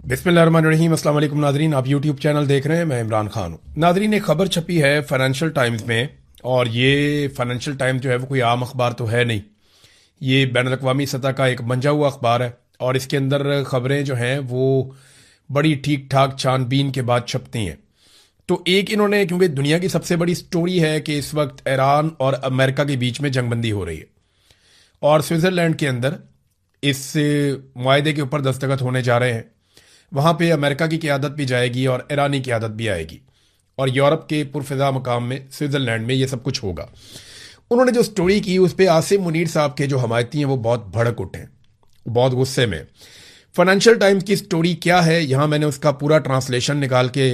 बिस्मिल्लाहिर्रहमानिर्रहीम। अस्सलाम वालेकुम नाजरीन, आप यूट्यूब चैनल देख रहे हैं, मैं इमरान खान हूँ। नाजरीन, एक खबर छपी है फाइनेंशियल टाइम्स में, और ये फाइनेंशियल टाइम्स जो है वो कोई आम अखबार तो है नहीं, ये बैनुल-अक़वामी सतह का एक मंजा हुआ अखबार है। और इसके अंदर खबरें जो हैं वो बड़ी ठीक ठाक छानबीन के बाद छपती हैं। तो एक इन्होंने, क्योंकि दुनिया की सबसे बड़ी स्टोरी है कि इस वक्त ईरान और अमेरिका के बीच में जंगबंदी हो रही है, और स्विट्ज़रलैंड के अंदर इस मुआहदे के ऊपर दस्तखत होने जा रहे हैं। वहाँ पे अमेरिका की क़यादत भी जाएगी और ईरानी क़यादत भी आएगी, और यूरोप के पुरफ़िज़ा मकाम में स्विट्ज़रलैंड में ये सब कुछ होगा। उन्होंने जो स्टोरी की उस पर आसिम मुनीर साहब के जो हमायती हैं वो बहुत भड़क उठे, बहुत गुस्से में। फाइनेंशियल टाइम्स की स्टोरी क्या है, यहाँ मैंने उसका पूरा ट्रांसलेशन निकाल के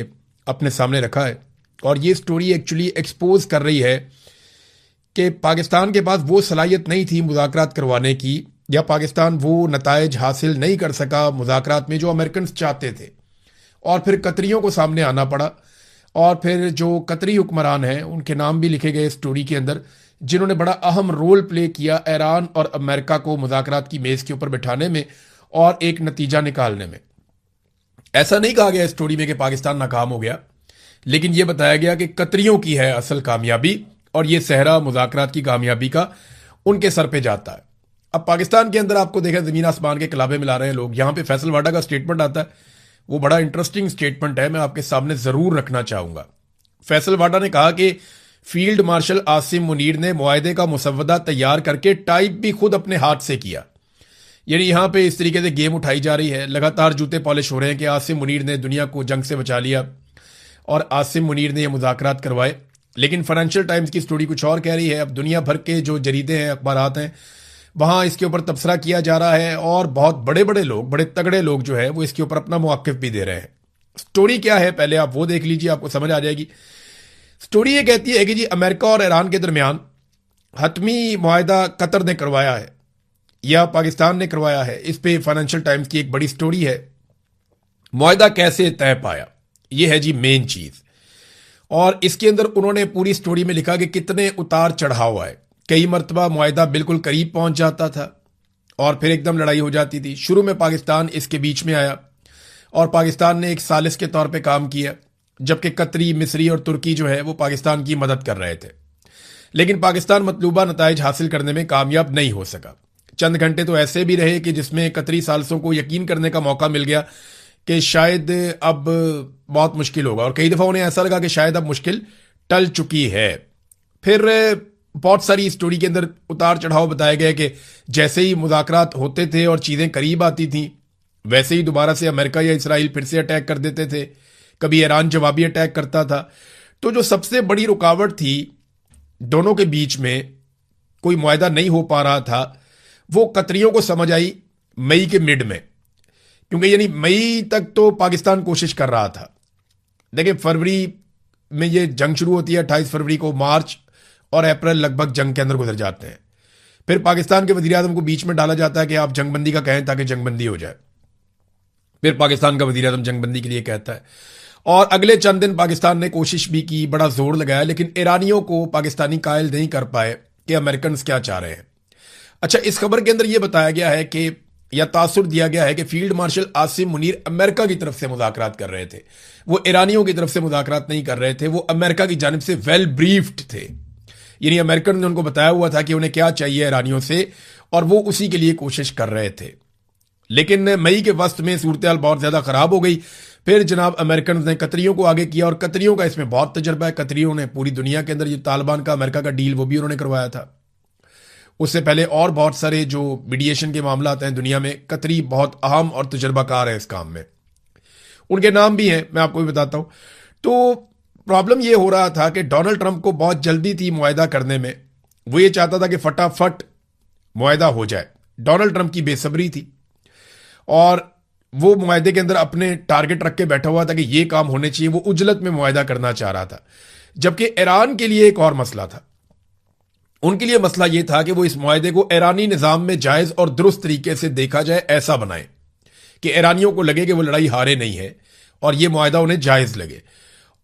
अपने सामने रखा है। और ये स्टोरी एक्चुअली एक्सपोज कर रही है कि पाकिस्तान के पास वो सलाहियत नहीं थी मुज़ाकरात करवाने की, या पाकिस्तान वो नताइज हासिल नहीं कर सका मुज़ाकरात में जो अमेरिकन चाहते थे, और फिर कतरियों को सामने आना पड़ा। और फिर जो कतरी हुक्मरान हैं उनके नाम भी लिखे गए स्टोरी के अंदर, जिन्होंने बड़ा अहम रोल प्ले किया ईरान और अमेरिका को मुज़ाकरात की मेज़ के ऊपर बिठाने में और एक नतीजा निकालने में। ऐसा नहीं कहा गया स्टोरी में कि पाकिस्तान नाकाम हो गया, लेकिन यह बताया गया कि कतरियों की है असल कामयाबी, और ये सहरा मुज़ाकरात की कामयाबी का उनके सर पे जाता है। अब पाकिस्तान के अंदर आपको देखा, ज़मीन आसमान के कलाबे मिला रहे हैं लोग। यहाँ पे फैसल वाडा का स्टेटमेंट आता है, वो बड़ा इंटरेस्टिंग स्टेटमेंट है, मैं आपके सामने ज़रूर रखना चाहूँगा। फैसल वाडा ने कहा कि फील्ड मार्शल आसिम मुनीर ने मुआहदे का मुसव्वदा तैयार करके टाइप भी खुद अपने हाथ से किया। यानी यहाँ पे इस तरीके से गेम उठाई जा रही है, लगातार जूते पॉलिश हो रहे हैं कि आसिम मुनीर ने दुनिया को जंग से बचा लिया और आसिम मुनीर ने ये मुज़ाकरात करवाए। लेकिन फाइनेंशियल टाइम्स की स्टोरी कुछ और कह रही है। अब दुनिया भर के जो जरीदे हैं, अखबारात हैं, वहाँ इसके ऊपर तबसरा किया जा रहा है, और बहुत बड़े बड़े लोग, बड़े तगड़े लोग जो है वो इसके ऊपर अपना मौक़िफ़ भी दे रहे हैं। स्टोरी क्या है पहले आप वो देख लीजिए, आपको समझ आ जाएगी। स्टोरी ये कहती है कि जी अमेरिका और ईरान के दरमियान हतमी मुआहदा कतर ने करवाया है या पाकिस्तान ने करवाया है। इस पे फाइनेंशियल टाइम्स की एक बड़ी स्टोरी है। मुआहदा कैसे तय पाया, ये है जी मेन चीज़। और इसके अंदर उन्होंने पूरी स्टोरी में लिखा कि कितने उतार चढ़ाव आए। कई मरतबा मुआहदा बिल्कुल करीब पहुंच जाता था और फिर एकदम लड़ाई हो जाती थी। शुरू में पाकिस्तान इसके बीच में आया और पाकिस्तान ने एक सालिस के तौर पे काम किया, जबकि कतरी, मिस्री और तुर्की जो है वो पाकिस्तान की मदद कर रहे थे। लेकिन पाकिस्तान मतलूबा नताइज हासिल करने में कामयाब नहीं हो सका। चंद घंटे तो ऐसे भी रहे कि जिसमें कतरी सालिसों को यकीन करने का मौका मिल गया कि शायद अब बहुत मुश्किल होगा, और कई दफ़ा उन्हें ऐसा लगा कि शायद अब मुश्किल टल चुकी है। फिर बहुत सारी स्टोरी के अंदर उतार चढ़ाव बताए गए कि जैसे ही मुज़ाकरात होते थे और चीज़ें करीब आती थीं, वैसे ही दोबारा से अमेरिका या इसराइल फिर से अटैक कर देते थे, कभी ईरान जवाबी अटैक करता था। तो जो सबसे बड़ी रुकावट थी दोनों के बीच में, कोई मुआहदा नहीं हो पा रहा था, वो कतरियों को समझ आई मई के मिड में, क्योंकि यानी मई तक तो पाकिस्तान कोशिश कर रहा था। देखिए, फरवरी में ये जंग शुरू होती है, 28 फरवरी को। मार्च और अप्रैल लगभग जंग के अंदर गुजर जाते हैं। फिर पाकिस्तान के वज़ीर आज़म को बीच में डाला जाता है कि आप जंगबंदी का कहें ताकि जंगबंदी हो जाए। फिर पाकिस्तान का वज़ीर आज़म जंगबंदी के लिए कहता है, और अगले चंद दिन पाकिस्तान ने कोशिश भी की, बड़ा जोर लगाया, लेकिन ईरानियों को पाकिस्तानी कायल नहीं कर पाए कि अमेरिकन क्या चाह रहे हैं। अच्छा, इस खबर के अंदर यह बताया गया है कि, या तासुर दिया गया है कि field marshal Asim Munir America की तरफ से मुज़ाकरात कर रहे थे, वो ईरानियों की तरफ से मुज़ाकरात नहीं कर रहे थे। वो अमेरिका की जानिब से वेल ब्रीफ्ड थे, यानी अमेरिकन ने उनको बताया हुआ था कि उन्हें क्या चाहिए ईरानियों से, और वो उसी के लिए कोशिश कर रहे थे। लेकिन मई के वस्त में सूरत हाल बहुत ज़्यादा ख़राब हो गई। फिर जनाब अमेरिकन ने कतरियों को आगे किया, और कतरियों का इसमें बहुत तजर्बा है। कतरियों ने पूरी दुनिया के अंदर जो तालिबान का अमेरिका का डील वो भी उन्होंने करवाया था। उससे पहले और बहुत सारे जो मीडिएशन के मामला आते हैं दुनिया में, कतरी बहुत अहम और तजर्बाकार है इस काम में। उनके नाम भी हैं, मैं आपको भी बताता हूं। तो प्रॉब्लम यह हो रहा था कि डोनाल्ड ट्रंप को बहुत जल्दी थी मुआहदा करने में। वो ये चाहता था कि फटाफट मुआहदा हो जाए। डोनाल्ड ट्रंप की बेसब्री थी, और वो मुआहदे के अंदर अपने टारगेट रख के बैठा हुआ था कि ये काम होने चाहिए। वो उजलत में मुआहदा करना चाह रहा था। जबकि ईरान के लिए एक और मसला था। उनके लिए मसला यह था कि वो इस मुआहदे को ईरानी निज़ाम में जायज़ और दुरुस्त तरीके से देखा जाए, ऐसा बनाए कि ईरानियों को लगे कि वो लड़ाई हारे नहीं है, और ये मुआहदा उन्हें जायज़ लगे,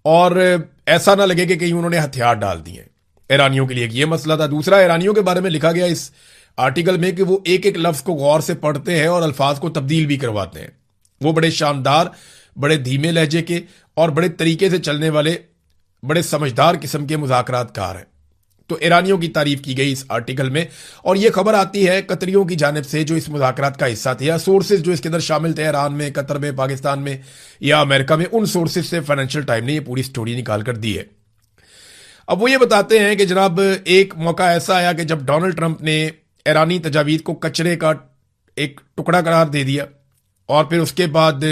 और ऐसा ना लगे कि कहीं उन्होंने हथियार डाल दिए। ईरानियों के लिए ये मसला था। दूसरा, ईरानियों के बारे में लिखा गया इस आर्टिकल में कि वो एक एक लफ्ज़ को गौर से पढ़ते हैं और अल्फाज को तब्दील भी करवाते हैं। वो बड़े शानदार, बड़े धीमे लहजे के और बड़े तरीके से चलने वाले, बड़े समझदार किस्म के मुज़ाकरातकार हैं। तो ईरानियों की तारीफ की गई इस आर्टिकल में, और यह खबर आती है कतरियों की जानिब से जो इस मुज़ाकरात का हिस्सा थे, या सोर्सेज जो इसके अंदर शामिल थे ईरान में, कतर में, पाकिस्तान में या अमेरिका में, उन सोर्सेज से फाइनेंशियल टाइम ने यह पूरी स्टोरी निकाल कर दी है। अब वो ये बताते हैं कि जनाब एक मौका ऐसा आया कि जब डोनाल्ड ट्रंप ने ईरानी तजावीज़ को कचरे का एक टुकड़ा करार दे दिया, और फिर उसके बाद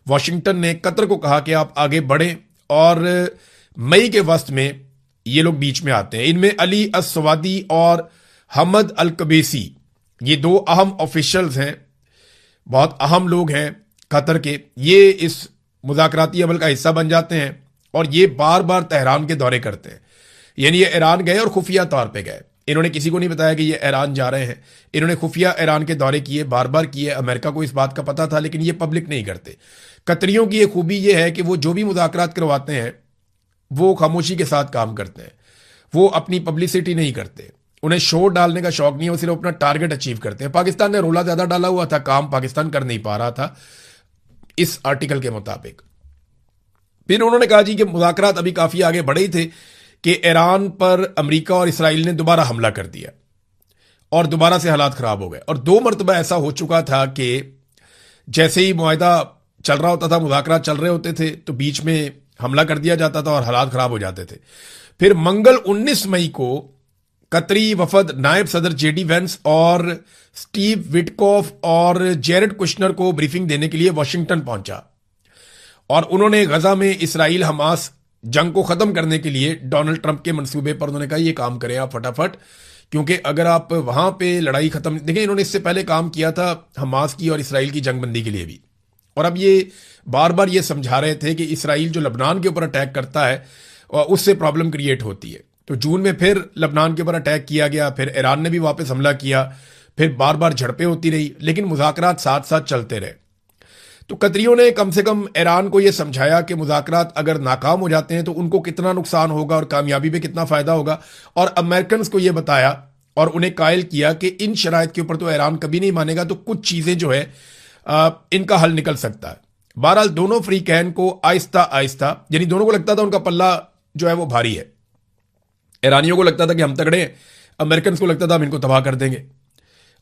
वाशिंगटन ने कतर को कहा कि आप आगे बढ़ें, और मई के वस्त में ये लोग बीच में आते हैं। इनमें अली अस-सवादी और हमद अल-कबेसी, ये दो अहम ऑफिशियल्स हैं, बहुत अहम लोग हैं कतर के। ये इस मुज़ाकराती अमल का हिस्सा बन जाते हैं और ये बार बार तेहरान के दौरे करते हैं। यानी ये ईरान गए और खुफिया तौर पे गए, इन्होंने किसी को नहीं बताया कि ये ईरान जा रहे हैं, इन्होंने खुफिया ईरान के दौरे किए, बार बार किए। अमेरिका को इस बात का पता था, लेकिन ये पब्लिक नहीं करते। कतरियों की एक खूबी ये है कि वो जो भी मुज़ाकरात करवाते हैं वो खामोशी के साथ काम करते हैं, वो अपनी पब्लिसिटी नहीं करते, उन्हें शोर डालने का शौक नहीं है, वो सिर्फ अपना टारगेट अचीव करते हैं। पाकिस्तान ने रोला ज्यादा डाला हुआ था, काम पाकिस्तान कर नहीं पा रहा था इस आर्टिकल के मुताबिक। फिर उन्होंने कहा जी कि मुज़ाकरात अभी काफी आगे बढ़े ही थे कि ईरान पर अमेरिका और इसराइल ने दोबारा हमला कर दिया और दोबारा से हालात खराब हो गए। और 2 मरतबा ऐसा हो चुका था कि जैसे ही मुआहिदा चल रहा होता था, मुज़ाकरात चल रहे होते थे, तो बीच में हमला कर दिया जाता था और हालात खराब हो जाते थे। फिर मंगल 19 मई को कतरी वफद नायब सदर जेडी वेंस और स्टीव विटकॉफ और जेरेड कुशनर को ब्रीफिंग देने के लिए वाशिंगटन पहुंचा, और उन्होंने गजा में इसराइल हमास जंग को खत्म करने के लिए डोनाल्ड ट्रंप के मंसूबे पर उन्होंने कहा ये काम करें आप फटाफट, क्योंकि अगर आप वहां पे लड़ाई खत्म, देखिए इन्होंने इससे पहले काम किया था हमास की और इसराइल की जंगबंदी के लिए भी, और अब ये बार बार ये समझा रहे थे कि इसराइल जो लबनान के ऊपर अटैक करता है उससे प्रॉब्लम क्रिएट होती है। तो जून में फिर लबनान के ऊपर अटैक किया गया, फिर ईरान ने भी वापस हमला किया, फिर बार बार झड़पें होती रही, लेकिन मुज़ाकरात साथ साथ चलते रहे। तो कतरियों ने कम से कम ईरान को यह समझाया कि मुज़ाकरात अगर नाकाम हो जाते हैं तो उनको कितना नुकसान होगा और कामयाबी पे कितना फायदा होगा, और अमेरिकन को यह बताया और उन्हें कायल किया कि इन शराइत के ऊपर तो ईरान कभी नहीं मानेगा, तो कुछ चीजें जो है इनका हल निकल सकता है। बहरहाल दोनों फ्रीकैन को आहिस्ता आहिस्ता, यानी दोनों को लगता था उनका पल्ला जो है वो भारी है, ईरानियों को लगता था कि हम तगड़े हैं, अमेरिकन को लगता था हम इनको तबाह कर देंगे,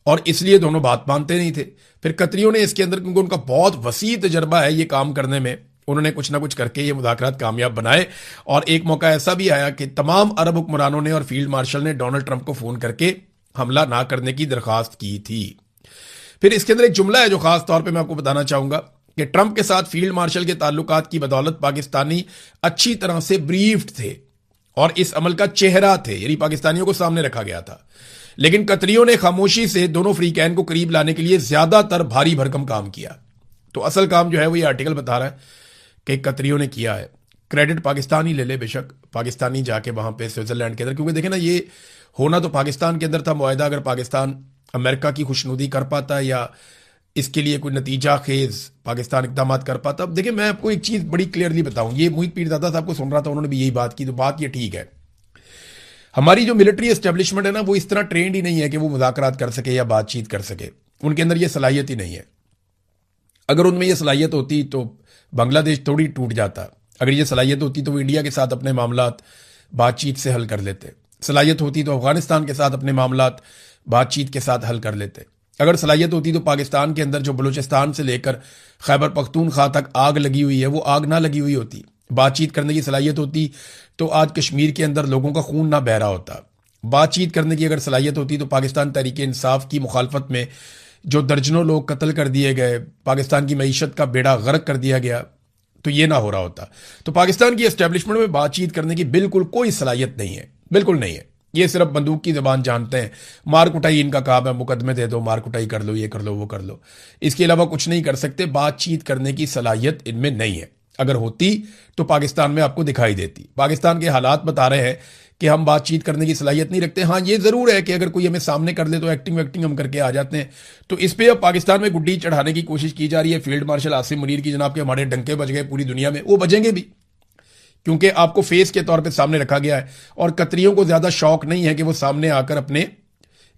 और इसलिए दोनों बात मानते नहीं थे। फिर कतरियों ने इसके अंदर, क्योंकि उनका बहुत वसी तजर्बा है ये काम करने में, उन्होंने कुछ ना कुछ करके ये मुज़ाकरात कामयाब बनाए। और एक मौका ऐसा भी आया कि तमाम अरब हुक्मरानों ने और फील्ड मार्शल ने डोनाल्ड ट्रंप को फोन करके हमला ना करने की दरखास्त की थी। फिर इसके अंदर एक जुमला है जो खास तौर पे मैं आपको बताना चाहूंगा कि ट्रंप के साथ फील्ड मार्शल के ताल्लुकात की बदौलत पाकिस्तानी अच्छी तरह से ब्रीफ्ड थे और इस अमल का चेहरा थे, यानी पाकिस्तानियों को सामने रखा गया था। लेकिन कतरियों ने खामोशी से दोनों फ्रीकैन को करीब लाने के लिए ज्यादातर भारी भरकम काम किया। तो असल काम जो है वो ये आर्टिकल बता रहा है कि कतरियों ने किया है। क्रेडिट पाकिस्तान ही ले ले, बेशक पाकिस्तानी जाके वहां पे स्विट्जरलैंड के अंदर, क्योंकि देखे ना ये होना तो पाकिस्तान के अंदर था मुआहिदा, अगर पाकिस्तान अमेरिका की खुशनुदी कर पाता या इसके लिए कोई नतीजा खेज पाकिस्तान इकदाम कर पाता। अब देखिए मैं आपको एक चीज बड़ी क्लियरली बताऊं, ये मोहित पीरजादा साहब को सुन रहा था, उन्होंने भी यही बात की, तो बात ये ठीक है। हमारी जो मिलिट्री एस्टेब्लिशमेंट है ना, वो इस तरह ट्रेंड ही नहीं है कि वो मुज़ाकरात कर सके या बातचीत कर सके, उनके अंदर ये सलाहियत ही नहीं है। अगर उनमें यह सलाहियत होती तो बांग्लादेश थोड़ी टूट जाता, अगर ये सलाहियत होती तो वो इंडिया के साथ अपने मामलात बातचीत से हल कर लेते, सलाहियत होती तो अफगानिस्तान के साथ अपने मामलात बातचीत के साथ हल कर लेते, अगर सलाहियत होती तो पाकिस्तान के अंदर जो बलूचिस्तान से लेकर खैबर पख्तूनख्वा तक आग लगी हुई है वो आग ना लगी हुई होती, बातचीत करने की सलाहियत होती तो आज कश्मीर के अंदर लोगों का खून ना बह रहा होता, बातचीत करने की अगर सलाहियत होती तो पाकिस्तान तहरीक इंसाफ की मुखालफत में जो दर्जनों लोग कत्ल कर दिए गए, पाकिस्तान की मईशत का बेड़ा गर्क कर दिया गया, तो ये ना हो रहा होता। तो पाकिस्तान की एस्टेब्लिशमेंट में बातचीत करने की बिल्कुल कोई सलाहियत नहीं है, बिल्कुल नहीं है। ये सिर्फ बंदूक की जबान जानते हैं, मार कुटाई इनका काम है, मुकदमे दे दो, मार कुटाई कर लो, ये कर लो, वो कर लो, इसके अलावा कुछ नहीं कर सकते। बातचीत करने की सलाहियत इनमें नहीं है, अगर होती तो पाकिस्तान में आपको दिखाई देती। पाकिस्तान के हालात बता रहे हैं कि हम बातचीत करने की सलाहियत नहीं रखते। हाँ ये जरूर है कि अगर कोई हमें सामने कर ले तो एक्टिंग वैक्टिंग हम करके आ जाते हैं। तो इस पे अब पाकिस्तान में गुड्डी चढ़ाने की कोशिश की जा रही है फील्ड मार्शल आसिम मुनीर की, जनाब के हमारे डंके बज गए पूरी दुनिया में, वो बजेंगे भी, क्योंकि आपको फेस के तौर पे सामने रखा गया है। और कतरियों को ज्यादा शौक नहीं है कि वो सामने आकर अपने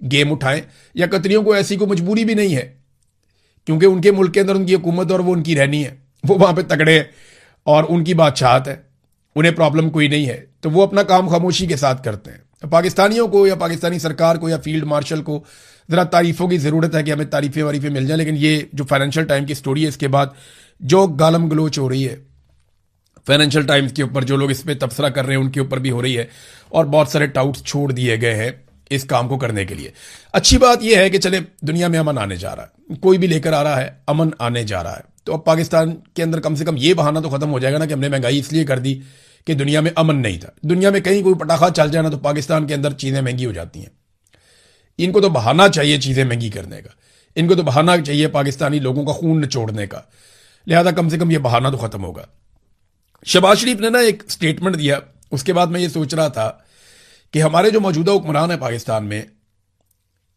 गेम उठाएं, या कतरियों को ऐसी कोई मजबूरी भी नहीं है क्योंकि उनके मुल्क के अंदर उनकी हुकूमत और वो उनकी रहनी है, वो वहां पे तगड़े हैं और उनकी बादशाहत है, उन्हें प्रॉब्लम कोई नहीं है, तो वो अपना काम खामोशी के साथ करते हैं। तो पाकिस्तानियों को या पाकिस्तानी सरकार को या फील्ड मार्शल को ज़रा तारीफ़ों की ज़रूरत है कि हमें तारीफ़ें वारीफ़ें मिल जाए। लेकिन ये जो फाइनेंशियल टाइम की स्टोरी है, इसके बाद जो गालम गलोच हो रही है फाइनेंशियल टाइम्स के ऊपर, जो लोग इस पर तबसरा कर रहे हैं उनके ऊपर भी हो रही है और बहुत सारे टाउट्स छोड़ दिए गए हैं इस काम को करने के लिए। अच्छी बात यह है कि चले दुनिया में अमन आने जा रहा है, कोई भी लेकर आ रहा है, अमन आने जा रहा है। तो अब पाकिस्तान के अंदर कम से कम ये बहाना तो खत्म हो जाएगा ना कि हमने महंगाई इसलिए कर दी कि दुनिया में अमन नहीं था। दुनिया में कहीं कोई पटाखा चल जाए ना तो पाकिस्तान के अंदर चीज़ें महंगी हो जाती हैं। इनको तो बहाना चाहिए चीज़ें महंगी करने का, इनको तो बहाना चाहिए पाकिस्तानी लोगों का खून निचोड़ने का। लिहाजा कम से कम ये बहाना तो खत्म होगा। शहबाज शरीफ ने ना एक स्टेटमेंट दिया, उसके बाद मैं ये सोच रहा था कि हमारे जो मौजूदा हुक्मरान है पाकिस्तान में,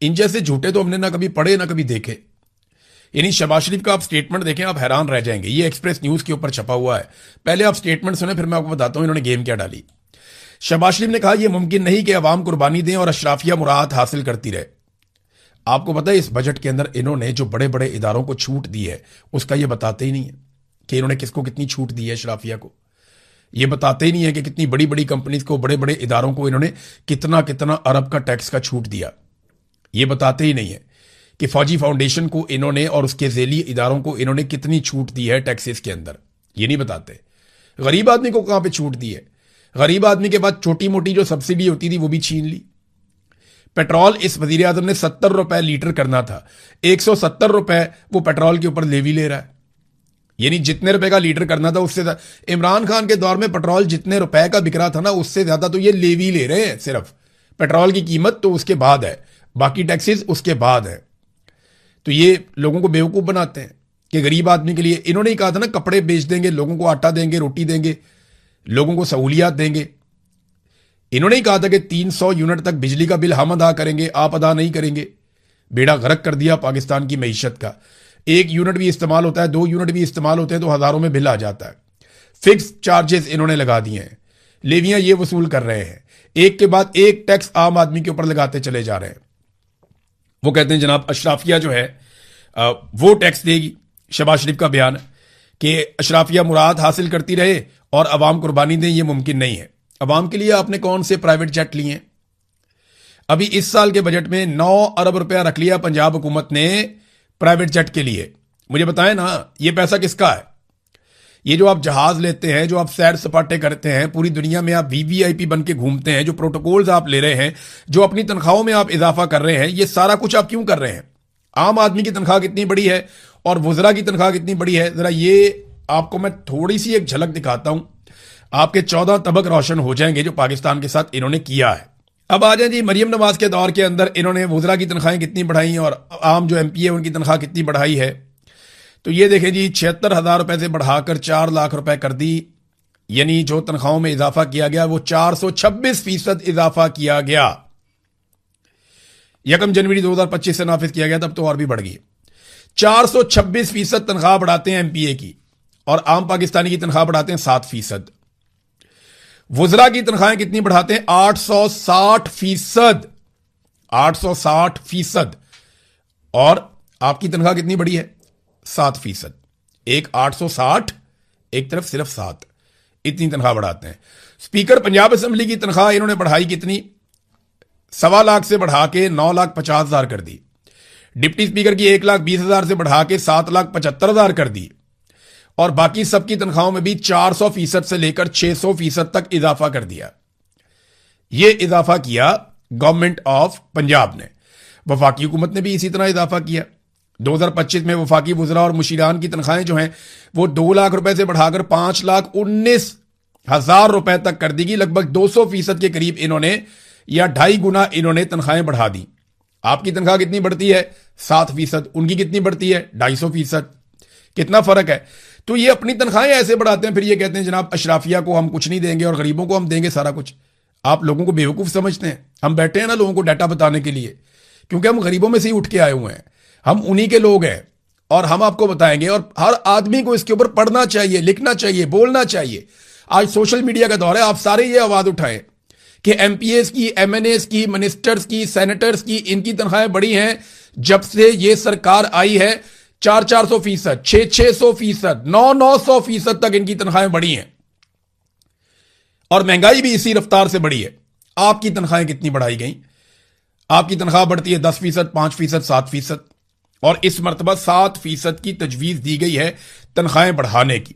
इन जैसे झूठे तो हमने ना कभी पढ़े ना कभी देखे। यानी शहबाज शरीफ का आप स्टेटमेंट देखें, आप हैरान रह जाएंगे। ये एक्सप्रेस न्यूज़ के ऊपर छपा हुआ है। पहले आप स्टेटमेंट सुने, फिर मैं आपको बताता हूं इन्होंने गेम क्या डाली। शहबाज शरीफ ने कहा यह मुमकिन नहीं कि अवाम कुर्बानी दें और अशराफिया मुराद हासिल करती रहे। आपको पता है इस बजट के अंदर इन्होंने जो बड़े बड़े इदारों को छूट दी है उसका ये बताते ही नहीं है कि इन्होंने किसको कितनी छूट दी है। अशराफिया को ये बताते ही नहीं है कि कितनी बड़ी बड़ी कंपनीज को, बड़े बड़े इदारों को इन्होंने कितना कितना अरब का टैक्स का छूट दिया। ये बताते ही नहीं है कि फौजी फाउंडेशन को इन्होंने और उसके झेली इदारों को इन्होंने कितनी छूट दी है टैक्सेस के अंदर। ये नहीं बताते। गरीब आदमी को कहां पे छूट दी है? गरीब आदमी के बाद छोटी मोटी जो सब्सिडी होती थी वो भी छीन ली। पेट्रोल इस वजीर आजम ने 70 रुपए लीटर करना था, 170 रुपए वो पेट्रोल के ऊपर लेवी ले रहा है। यानी जितने रुपए का लीटर करना था उससे इमरान खान के दौर में पेट्रोल जितने रुपए का बिक रहा था ना, उससे ज्यादा तो ये लेवी ले रहे हैं। सिर्फ पेट्रोल की कीमत तो उसके बाद है, बाकी टैक्सेस उसके बाद है। तो ये लोगों को बेवकूफ बनाते हैं कि गरीब आदमी के लिए इन्होंने ही कहा था ना कपड़े बेच देंगे, लोगों को आटा देंगे, रोटी देंगे, लोगों को सहूलियात देंगे। इन्होंने ही कहा था कि 300 यूनिट तक बिजली का बिल हम अदा करेंगे, आप अदा नहीं करेंगे। बेड़ा गर्क कर दिया पाकिस्तान की मईशत का। 1 यूनिट भी इस्तेमाल होता है, 2 यूनिट भी इस्तेमाल होते हैं तो हजारों में बिल आ जाता है। फिक्स चार्जेस इन्होंने लगा दिए हैं, लेवियां ये वसूल कर रहे हैं, एक के बाद एक टैक्स आम आदमी के ऊपर लगाते चले जा रहे हैं। वो कहते हैं जनाब अशराफिया जो है वो टैक्स देगी। शहबाज शरीफ का बयान है कि अशराफिया मुराद हासिल करती रहे और अवाम कुर्बानी दें, ये मुमकिन नहीं है। अवाम के लिए आपने कौन से प्राइवेट जेट लिए हैं? अभी इस साल के बजट में 9 अरब रुपया रख लिया पंजाब हुकूमत ने प्राइवेट जेट के लिए। मुझे बताएं ना ये पैसा किसका है? ये जो आप जहाज लेते हैं, जो आप सैर सपाटे करते हैं, पूरी दुनिया में आप वीवीआईपी बन के घूमते हैं, जो प्रोटोकॉल्स आप ले रहे हैं, जो अपनी तनख्वाहों में आप इजाफा कर रहे हैं, ये सारा कुछ आप क्यों कर रहे हैं? आम आदमी की तनख्वाह कितनी बड़ी है और वुज़रा की तनख्वाह कितनी बड़ी है, जरा ये आपको मैं थोड़ी सी एक झलक दिखाता हूं। आपके 14 तबक रोशन हो जाएंगे जो पाकिस्तान के साथ इन्होंने किया है। अब आ जाए जी मरियम नवाज के दौर के अंदर इन्होंने वुज़रा की तनख्वाहें कितनी बढ़ाई और आम जो एमपी है उनकी तनख्वाह कितनी बढ़ाई है। तो ये देखें जी 76,000 रुपए से बढ़ाकर 4 लाख रुपए कर दी। यानी जो तनख्वाहों में इजाफा किया गया वो 426% इजाफा किया गया। 1 जनवरी 2025 से नाफिज किया गया, तब तो और भी बढ़ गई। 426% तनख्वाह बढ़ाते हैं एमपीए की और आम पाकिस्तानी की तनख्वाह बढ़ाते हैं 7%। वुज़रा की तनख्वाहें कितनी बढ़ाते हैं? 860%। 860%। और आपकी तनख्वाह कितनी बढ़ी है? 7%। एक 860, एक तरफ सिर्फ 7, इतनी तनख्वाह बढ़ाते हैं। स्पीकर पंजाब असेंबली की तनख्वाह इन्होंने बढ़ाई कितनी? 1.25 लाख से बढ़ा के 9,50,000 कर दी। डिप्टी स्पीकर की 1,20,000 से बढ़ा के 7,75,000 कर दी। और बाकी सबकी तनख्वाहों में भी 400% से लेकर 600% तक इजाफा कर दिया। यह इजाफा किया गवर्नमेंट ऑफ पंजाब ने। वफाकी हुकूमत ने भी इसी तरह इजाफा किया। 2025 में वफाकी वुज़रा और मुशीरान की तनख्वाहें जो हैं वो 2 लाख रुपए से बढ़ाकर 5,19,000 रुपए तक कर दी गई। लगभग 200% के करीब इन्होंने या 2.5 गुना इन्होंने तनख्वाहें बढ़ा दी। आपकी तनख्वाह कितनी बढ़ती है? 7%। उनकी कितनी बढ़ती है? 250%। कितना फर्क है? तो ये अपनी तनख्वाहें ऐसे बढ़ाते हैं, फिर ये कहते हैं जनाब अशराफिया को हम कुछ नहीं देंगे और गरीबों को हम देंगे सारा कुछ। आप लोगों को बेवकूफ समझते हैं। हम बैठे हैं ना लोगों को डाटा बताने के लिए, क्योंकि हम गरीबों में से ही उठ के आए हुए हैं, हम उन्हीं के लोग हैं और हम आपको बताएंगे। और हर आदमी को इसके ऊपर पढ़ना चाहिए, लिखना चाहिए, बोलना चाहिए। आज सोशल मीडिया का दौर है, आप सारे ये आवाज उठाएं कि एमपीएस की, एमएनएस की, मिनिस्टर्स की, सेनेटर्स की, इनकी तनख्वाहें बढ़ी हैं जब से ये सरकार आई है। 400-400%, 600-600%, 900-900% तक इनकी तनख्वाहें बढ़ी हैं और महंगाई भी इसी रफ्तार से बढ़ी है। आपकी तनख्वाहें कितनी बढ़ाई गई? आपकी तनख्वाह बढ़ती है 10%, 5%, 7%, और इस मरतबा 7% की तजवीज दी गई है तनख्वाहें बढ़ाने की।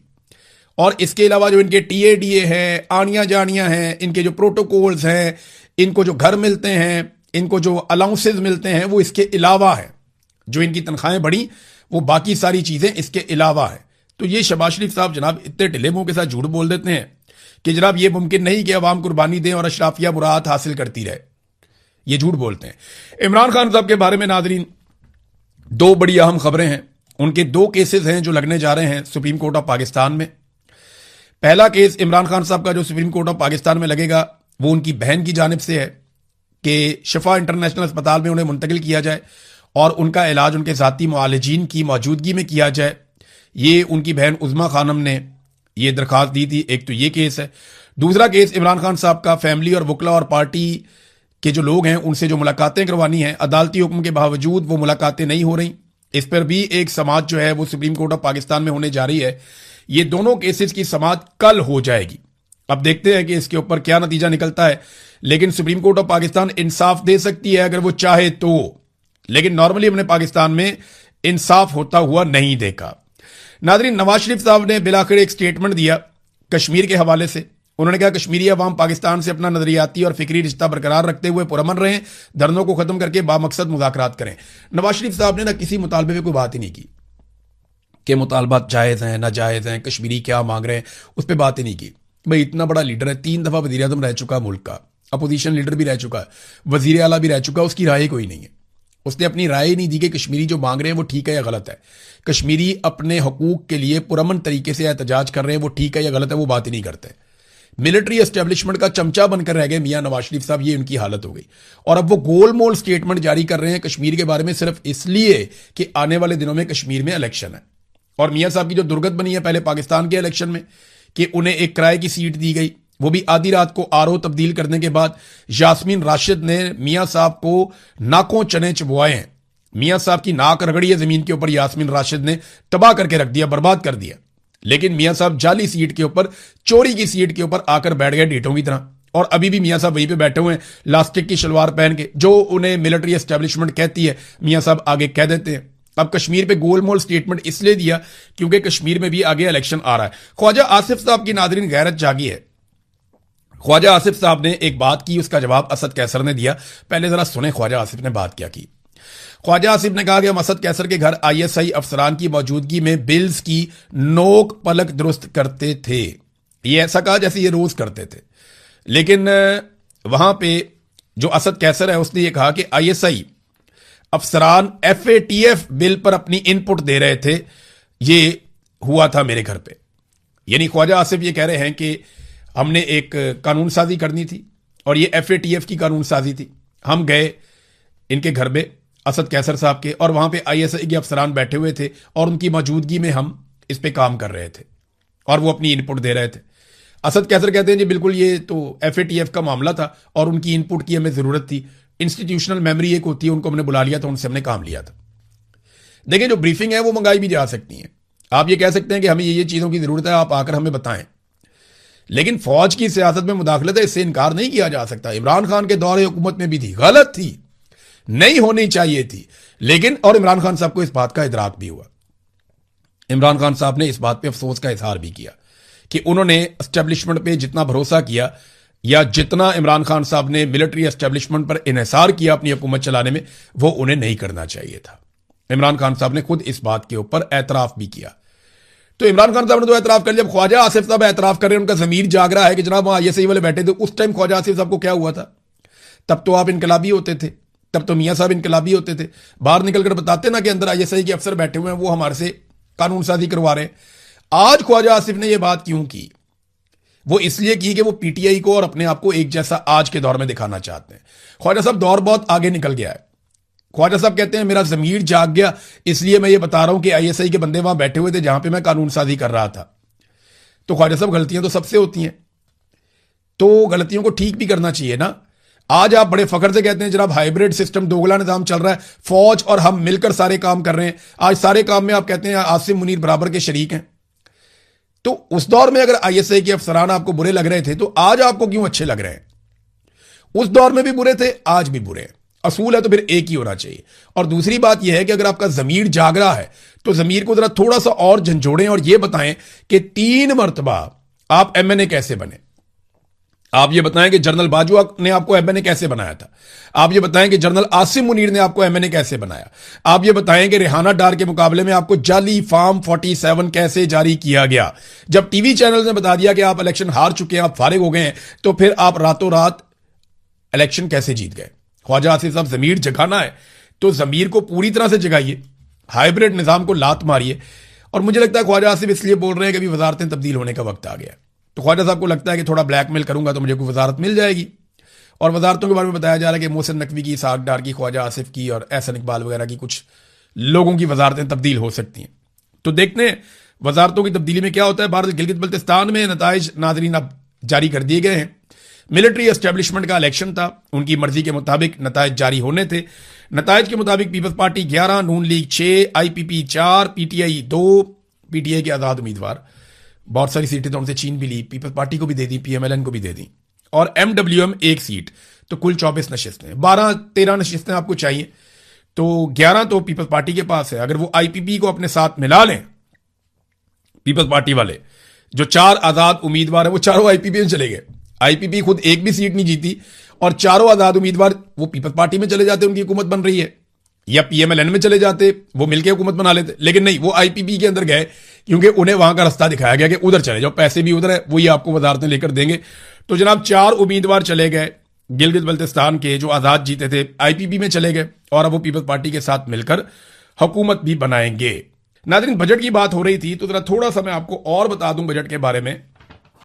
और इसके अलावा जो इनके TADA हैं, आनियां जानियां हैं, इनके जो प्रोटोकॉल्स हैं, इनको जो घर मिलते हैं, इनको जो अलाउंसेस मिलते हैं, वो इसके अलावा है। जो इनकी तनख्वाहें बढ़ी वो बाकी सारी चीजें इसके अलावा है। तो ये शहबाज शरीफ साहब जनाब इतने ढिले मुंह के साथ झूठ बोल देते हैं कि जनाब ये मुमकिन नहीं कि अवाम कुर्बानी दें और अशराफिया मुराद हासिल करती रहे। ये झूठ बोलते हैं। इमरान खान साहब के बारे में नादरीन दो बड़ी अहम खबरें हैं। उनके दो केसेस हैं जो लगने जा रहे हैं सुप्रीम कोर्ट ऑफ पाकिस्तान में। पहला केस इमरान खान साहब का जो सुप्रीम कोर्ट ऑफ पाकिस्तान में लगेगा वो उनकी बहन की जानिब से है कि शफा इंटरनेशनल अस्पताल में उन्हें मुंतकिल किया जाए और उनका इलाज उनके ज़ाती मुआलिजीन की मौजूदगी में किया जाए। ये उनकी बहन उज़मा खानम ने ये दरख्वास्त दी थी। एक तो ये केस है। दूसरा केस इमरान खान साहब का फैमिली और वकला और पार्टी के जो लोग हैं उनसे जो मुलाकातें करवानी हैं, अदालती हुक्म के बावजूद वो मुलाकातें नहीं हो रही। इस पर भी एक समाअत जो है वो सुप्रीम कोर्ट ऑफ पाकिस्तान में होने जा रही है। ये दोनों केसेस की समाअत कल हो जाएगी। अब देखते हैं कि इसके ऊपर क्या नतीजा निकलता है। लेकिन सुप्रीम कोर्ट ऑफ पाकिस्तान इंसाफ दे सकती है अगर वो चाहे तो, लेकिन नॉर्मली हमने पाकिस्तान में इंसाफ होता हुआ नहीं देखा। नादरीन, नवाज शरीफ साहब ने बिलाखिर एक स्टेटमेंट दिया कश्मीर के हवाले से। उन्होंने कहा कश्मीरी अवाम पाकिस्तान से अपना नजरियाती और फिक्री रिश्ता बरकरार रखते हुए पुरअमन रहें, धरनों को खत्म करके बामकसद मुज़ाकरात करें। नवाज शरीफ साहब ने ना किसी मुतालबे में कोई बात ही नहीं की कि मुतालबात जायज़ हैं नाजायज़ हैं, कश्मीरी क्या मांग रहे हैं, उस पर बात ही नहीं की। भाई इतना बड़ा लीडर है, 3 दफ़ा वज़ीर आज़म रह चुका मुल्क का, अपोजिशन लीडर भी रह चुका है, वज़ीर आला भी रह चुका है, उसकी राय कोई नहीं है। उसने अपनी राय नहीं दी कि कश्मीरी जो मांग रहे हैं वो ठीक है या गलत है। कश्मीरी अपने हकूक के लिए पुरअमन तरीके से एहतजाज कर रहे हैं, वो ठीक है या गलत है वो बात ही नहीं करते। मिलिट्री एस्टेब्लिशमेंट का चमचा बनकर रह गए मियां नवाज शरीफ साहब। ये उनकी हालत हो गई और अब वो गोलमोल स्टेटमेंट जारी कर रहे हैं कश्मीर के बारे में सिर्फ इसलिए कि आने वाले दिनों में कश्मीर में इलेक्शन है। और मियां साहब की जो दुर्गत बनी है पहले पाकिस्तान के इलेक्शन में कि उन्हें एक किराए की सीट दी गई, वो भी आधी रात को RO तब्दील करने के बाद यास्मीन राशिद ने मियां साहब को नाकों चने चबवाए हैं। मियां साहब की नाक रगड़ी है जमीन के ऊपर, यास्मीन राशिद ने तबाह करके रख दिया, बर्बाद कर दिया। लेकिन मियां साहब जाली सीट के ऊपर, चोरी की सीट के ऊपर आकर बैठ गए ढीठों की तरह। और अभी भी मियां साहब वहीं पे बैठे हुए हैं लास्टिक की शलवार पहन के। जो उन्हें मिलिट्री एस्टेब्लिशमेंट कहती है मियां साहब आगे कह देते हैं। अब कश्मीर पे गोलमोल स्टेटमेंट इसलिए दिया क्योंकि कश्मीर में भी आगे इलेक्शन आ रहा है। ख्वाजा आसिफ साहब की नादरीन गैरत जागी है। ख्वाजा आसिफ साहब ने एक बात की, उसका जवाब असद कैसर ने दिया। पहले जरा सुने ख्वाजा आसिफ ने बात क्या की। ख्वाजा आसिफ ने कहा कि हम असद कैसर के घर ISI अफसरान की मौजूदगी में बिल्स की नोक पलक दुरुस्त करते थे। ये ऐसा कहा जैसे ये रोज करते थे। लेकिन वहां पे जो असद कैसर है उसने ये कहा कि ISI अफसरान FATF बिल पर अपनी इनपुट दे रहे थे। ये हुआ था मेरे घर पे। यानी ख्वाजा आसिफ ये कह रहे हैं कि हमने एक कानून साजी करनी थी और ये FATF की कानून साजी थी। हम गए इनके घर में असद कैसर साहब के और वहां पे ISI के अफसरान बैठे हुए थे और उनकी मौजूदगी में हम इस पे काम कर रहे थे और वो अपनी इनपुट दे रहे थे। असद कैसर कहते हैं जी बिल्कुल ये तो FATF का मामला था और उनकी इनपुट की हमें जरूरत थी। इंस्टीट्यूशनल मेमोरी एक होती है, उनको हमने बुला लिया था, उनसे हमने काम लिया था। देखिए जो ब्रीफिंग है वो मंगाई भी जा सकती है। आप ये कह सकते हैं कि हमें ये चीजों की जरूरत है, आप आकर हमें बताएं। लेकिन फौज की सियासत में मुदाखलत है, इससे इनकार नहीं किया जा सकता। इमरान खान के दौरे हुकूमत में भी थी, गलत थी, नहीं होनी चाहिए थी। लेकिन और इमरान खान साहब को इस बात का इदराक भी हुआ। इमरान खान साहब ने इस बात पे अफसोस का इजहार भी किया कि उन्होंने एस्टेब्लिशमेंट पे जितना भरोसा किया या जितना इमरान खान साहब ने मिलिट्री एस्टेब्लिशमेंट पर इन्हिसार किया अपनी हुकूमत चलाने में, वो उन्हें नहीं करना चाहिए था। इमरान खान साहब ने खुद इस बात के ऊपर एतराफ भी किया। तो इमरान खान साहब ने तो एतराफ कर लिया। जब ख्वाजा आसिफ साहब एतराफ कर रहे हैं, उनका जमीर जाग रहा है कि जनाब वहां ISI वाले बैठे थे, उस टाइम ख्वाजा आसिफ साहब को क्या हुआ था? तब तो आप इनकलाबी होते थे, तब तो मियां साहब इनकलाबी होते थे। बाहर निकलकर बताते ना कि अंदर ISI के अफसर बैठे हुए हैं, वो हमारे से कानून साजी करवा रहे हैं। आज ख्वाजा आसिफ ने यह बात क्यों की? वो इसलिए की कि वो PTI को और अपने आप को एक जैसा आज के दौर में दिखाना चाहते हैं। ख्वाजा साहब दौर बहुत आगे निकल गया है। ख्वाजा साहब कहते हैं मेरा जमीर जाग गया, इसलिए मैं ये बता रहा हूं कि ISI के बंदे वहां बैठे हुए थे जहां पे मैं कानून साजी कर रहा था। तो ख्वाजा साहब गलतियां तो सबसे होती हैं, तो गलतियों को ठीक भी करना चाहिए ना। आज आप बड़े फख्र से कहते हैं जनाब हाइब्रिड सिस्टम, दोगला निजाम चल रहा है, फौज और हम मिलकर सारे काम कर रहे हैं। आज सारे काम में आप कहते हैं आसिम मुनीर बराबर के शरीक हैं। तो उस दौर में अगर आईएसआई के अफसरान आपको बुरे लग रहे थे तो आज आपको क्यों अच्छे लग रहे हैं? उस दौर में भी बुरे थे, आज भी बुरे हैं। असूल है तो फिर एक ही होना चाहिए। और दूसरी बात यह है कि अगर आपका जमीर जाग रहा है तो जमीर को जरा थोड़ा सा और झंझोड़ें और यह बताएं कि 3 मरतबा आप एमएनए कैसे बने। आप ये बताएं कि जनरल बाजवा ने आपको एमएनए कैसे बनाया था। आप ये बताएं कि जनरल आसिम मुनीर ने आपको एमएनए कैसे बनाया। आप ये बताएं कि रेहाना डार के मुकाबले में आपको जाली फॉर्म 47 कैसे जारी किया गया। जब टीवी चैनल ने बता दिया कि आप इलेक्शन हार चुके हैं, आप फारिग हो गए हैं, तो फिर आप रातों रात इलेक्शन कैसे जीत गए? ख्वाजा आसिफ साहब, जमीर जगाना है तो जमीर को पूरी तरह से जगाइए, हाइब्रिड निजाम को लात मारिए। और मुझे लगता है ख्वाजा आसिफ इसलिए बोल रहे हैं कि अभी वजारतें तब्दील होने का वक्त आ गया है। तो ख्वाजा साहब को लगता है कि थोड़ा ब्लैकमेल करूंगा तो मुझे कोई वजारत मिल जाएगी। और वजारतों के बारे में बताया जा रहा है कि मोहसिन नकवी की, इसहाक डार की, ख्वाजा आसिफ की और एहसन इकबाल वगैरह की कुछ लोगों की वजारतें तब्दील हो सकती हैं। तो देखते हैं वजारतों की तब्दीली में क्या होता है। भारत गिलगित बल्तिस्तान में नताइज नाजरीन अब जारी कर दिए गए हैं। मिलिट्री एस्टेब्लिशमेंट का इलेक्शन था, उनकी मर्जी के मुताबिक नताइज जारी होने थे। नताइज के मुताबिक पीपल्स पार्टी 11, नून लीग 6, आईपीपी 4, पीटीआई 2, पीटीआई के आजाद उम्मीदवार, बहुत सारी सीटें तो उनसे छीन भी ली, पीपल्स पार्टी को भी दे दी, पीएमएलएन को भी दे दी, और एमडब्ल्यूएम 1 सीट। तो कुल 24 नशिस्तें, 12-13 नशिस्तें आपको चाहिए, तो 11 तो पीपल्स पार्टी के पास है। अगर वो आईपीपी को अपने साथ मिला लें, पीपल्स पार्टी वाले जो 4 आजाद उम्मीदवार है वो चारों आईपीपी में चले गए। आईपीपी खुद एक भी सीट नहीं जीती और चारों आजाद उम्मीदवार वो पीपल्स पार्टी में चले जाते, उनकी हुकूमत बन रही है, या पीएमएलएन में चले जाते, वो मिलकर हुकूमत बना लेते। लेकिन नहीं, वो आईपीपी के अंदर गए क्योंकि उन्हें वहां का रास्ता दिखाया गया कि उधर चले जाओ, पैसे भी उधर है, वही आपको वजारतें लेकर देंगे। तो जनाब 4 उम्मीदवार चले गए गिलगित बल्तिस्तान के जो आजाद जीते थे, आईपीपी में चले गए और अब वो पीपल्स पार्टी के साथ मिलकर हुकूमत भी बनाएंगे। नाज़रीन, बजट की बात हो रही थी तो जरा थोड़ा सा मैं आपको और बता दूं बजट के बारे में।